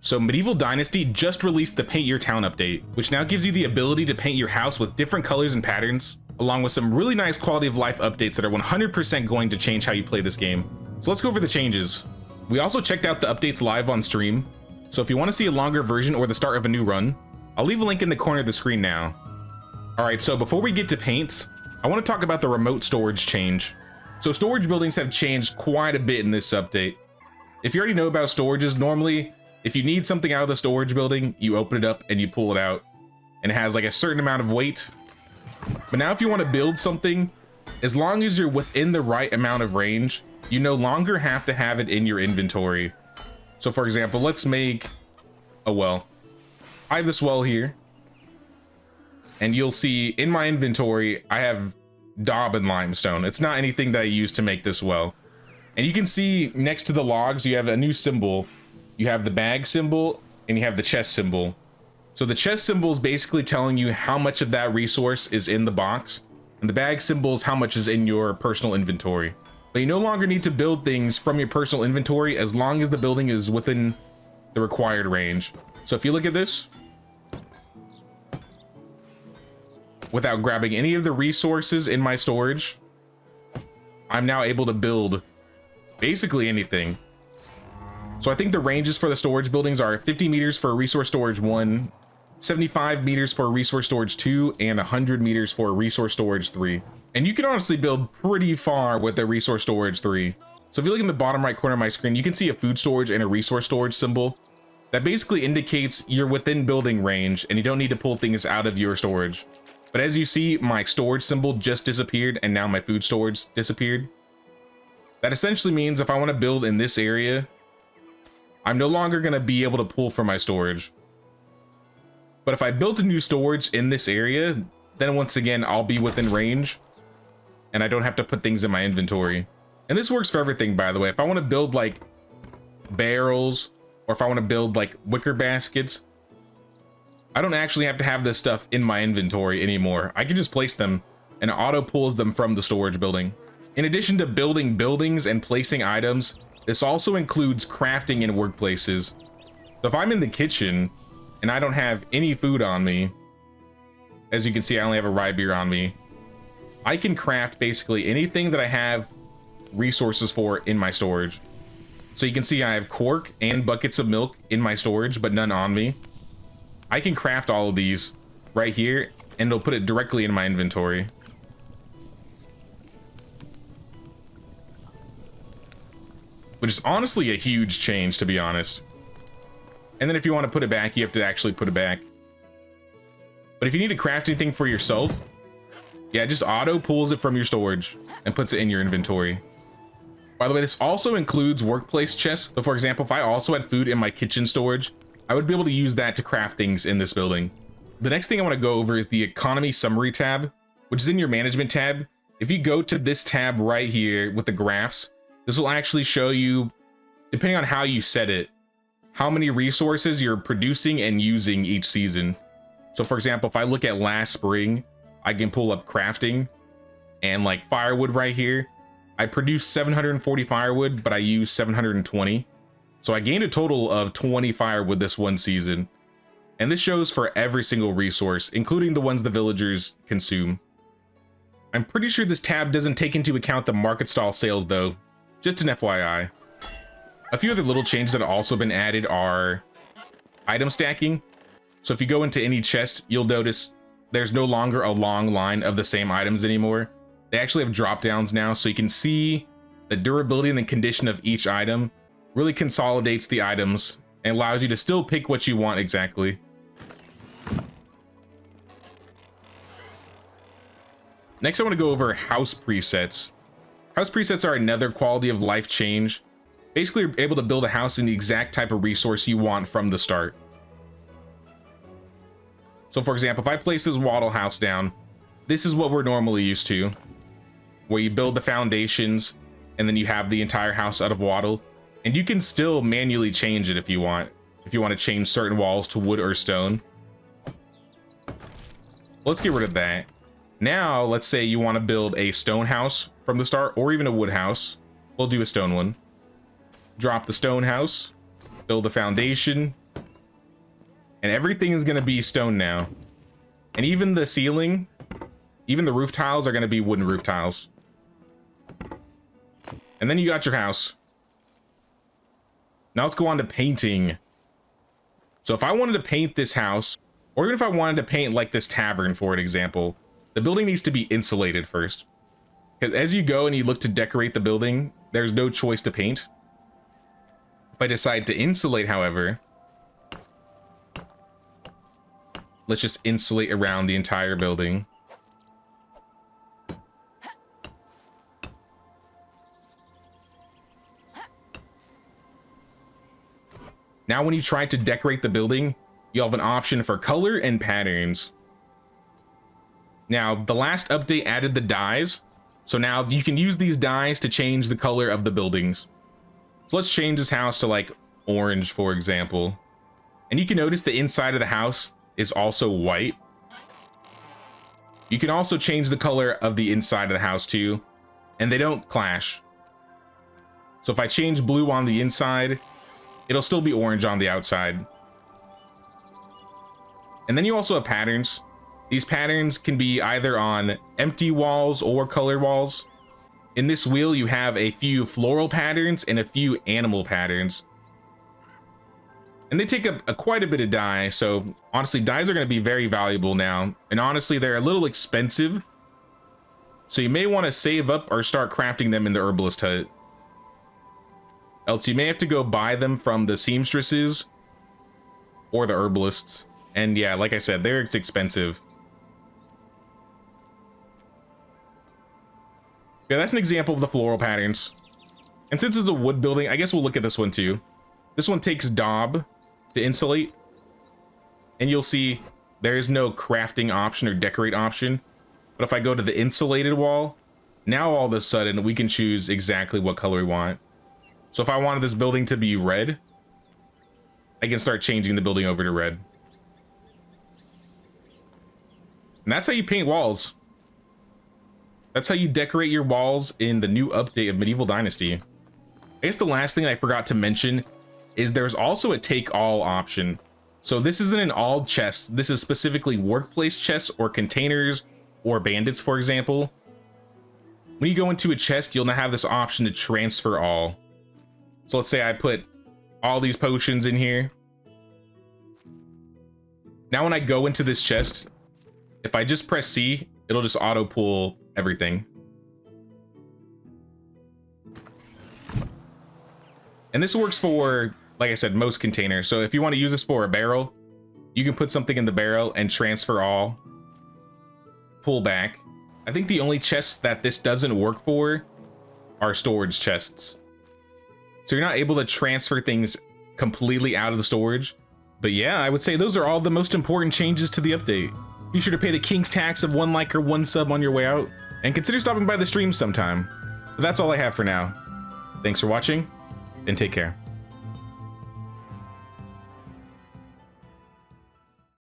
So Medieval Dynasty just released the Paint Your Town update, which now gives you the ability to paint your house with different colors and patterns, along with some really nice quality of life updates that are 100% going to change how you play this game. So let's go over the changes. We also checked out the updates live on stream, so if you want to see a longer version or the start of a new run, I'll leave a link in the corner of the screen now. Alright, so before we get to paints, I want to talk about the remote storage change. So storage buildings have changed quite a bit in this update. If you already know about storages, normally, if you need something out of the storage building, you open it up and you pull it out. And it has like a certain amount of weight. But now if you want to build something, as long as you're within the right amount of range, you no longer have to have it in your inventory. So for example, let's make a well. I have this well here. And you'll see in my inventory, I have daub and limestone. It's not anything that I use to make this well. And you can see next to the logs, you have a new symbol. You have the bag symbol and you have the chest symbol. So the chest symbol is basically telling you how much of that resource is in the box. And the bag symbol is how much is in your personal inventory. But you no longer need to build things from your personal inventory as long as the building is within the required range. So if you look at this, without grabbing any of the resources in my storage, I'm now able to build basically anything. So I think the ranges for the storage buildings are 50 meters for resource storage 1, 75 meters for resource storage 2, and 100 meters for resource storage 3. And you can honestly build pretty far with the resource storage 3. So if you look in the bottom right corner of my screen, you can see a food storage and a resource storage symbol. That basically indicates you're within building range and you don't need to pull things out of your storage. But as you see, my storage symbol just disappeared and now my food storage disappeared. That essentially means if I want to build in this area, I'm no longer going to be able to pull from my storage. But if I built a new storage in this area, then once again, I'll be within range and I don't have to put things in my inventory. And this works for everything, by the way. If I want to build like barrels or if I want to build like wicker baskets, I don't actually have to have this stuff in my inventory anymore. I can just place them and it auto pulls them from the storage building. In addition to building buildings and placing items, this also includes crafting in workplaces. So if I'm in the kitchen and I don't have any food on me, as you can see, I only have a rye beer on me, I can craft basically anything that I have resources for in my storage. So you can see I have cork and buckets of milk in my storage, but none on me. I can craft all of these right here and it'll put it directly in my inventory. Which is honestly a huge change, to be honest. And then if you want to put it back, you have to actually put it back. But if you need to craft anything for yourself, yeah, just auto pulls it from your storage and puts it in your inventory. By the way, this also includes workplace chests. So for example, if I also had food in my kitchen storage, I would be able to use that to craft things in this building. The next thing I want to go over is the economy summary tab, which is in your management tab. If you go to this tab right here with the graphs, this will actually show you, depending on how you set it, how many resources you're producing and using each season. So for example, if I look at last spring, I can pull up crafting and like firewood right here. I produced 740 firewood, but I used 720. So I gained a total of 20 firewood this one season. And this shows for every single resource, including the ones the villagers consume. I'm pretty sure this tab doesn't take into account the market stall sales though, just an FYI. A few other little changes that have also been added are item stacking. So if you go into any chest, you'll notice there's no longer a long line of the same items anymore. They actually have drop downs now, so you can see the durability and the condition of each item. Really consolidates the items and allows you to still pick what you want exactly. Next, I want to go over house presets. House presets are another quality of life change. Basically, you're able to build a house in the exact type of resource you want from the start. So for example, if I place this wattle house down, this is what we're normally used to, where you build the foundations and then you have the entire house out of wattle. And you can still manually change it if you want. If you want to change certain walls to wood or stone. Let's get rid of that. Now, let's say you want to build a stone house from the start, or even a wood house. We'll do a stone one. Drop the stone house, build the foundation, And everything is going to be stone now. And even the ceiling, even the roof tiles are going to be wooden roof tiles. And then you got your house. Now let's go on to painting. So if I wanted to paint this house, or even if I wanted to paint like this tavern, for an example, the building needs to be insulated first. Because as you go and you look to decorate the building, there's no choice to paint. If I decide to insulate, however, let's just insulate around the entire building. Now when you try to decorate the building, you have an option for color and patterns. Now, the last update added the dyes, so now you can use these dyes to change the color of the buildings. So let's change this house to like orange, for example. And you can notice the inside of the house is also white. You can also change the color of the inside of the house too, and they don't clash. So if I change blue on the inside, it'll still be orange on the outside. And then you also have patterns. These patterns can be either on empty walls or colored walls. In this wheel, you have a few floral patterns and a few animal patterns. And they take up quite a bit of dye, so honestly, dyes are going to be very valuable now. And honestly, they're a little expensive. So you may want to save up or start crafting them in the herbalist hut. Else you may have to go buy them from the seamstresses or the herbalists. And yeah, like I said, they're expensive. Yeah, that's an example of the floral patterns. And since it's a wood building, I guess we'll look at this one too. This one takes daub to insulate. And you'll see there is no crafting option or decorate option. But if I go to the insulated wall, now all of a sudden we can choose exactly what color we want. So if I wanted this building to be red, I can start changing the building over to red. And that's how you paint walls. That's how you decorate your walls in the new update of Medieval Dynasty. I guess the last thing I forgot to mention is there's also a take all option. So this isn't an all chest. This is specifically workplace chests or containers or bandits, for example. When you go into a chest, you'll now have this option to transfer all. So let's say I put all these potions in here. Now when I go into this chest, if I just press C, it'll just auto pull everything. And this works for, like I said, most containers. So if you want to use this for a barrel, you can put something in the barrel and transfer all, pull back. I think the only chests that this doesn't work for are storage chests. So you're not able to transfer things completely out of the storage. But yeah, I would say those are all the most important changes to the update. Be sure to pay the king's tax of 1 like or 1 sub on your way out, and consider stopping by the stream sometime. But that's all I have for now. Thanks for watching, and take care.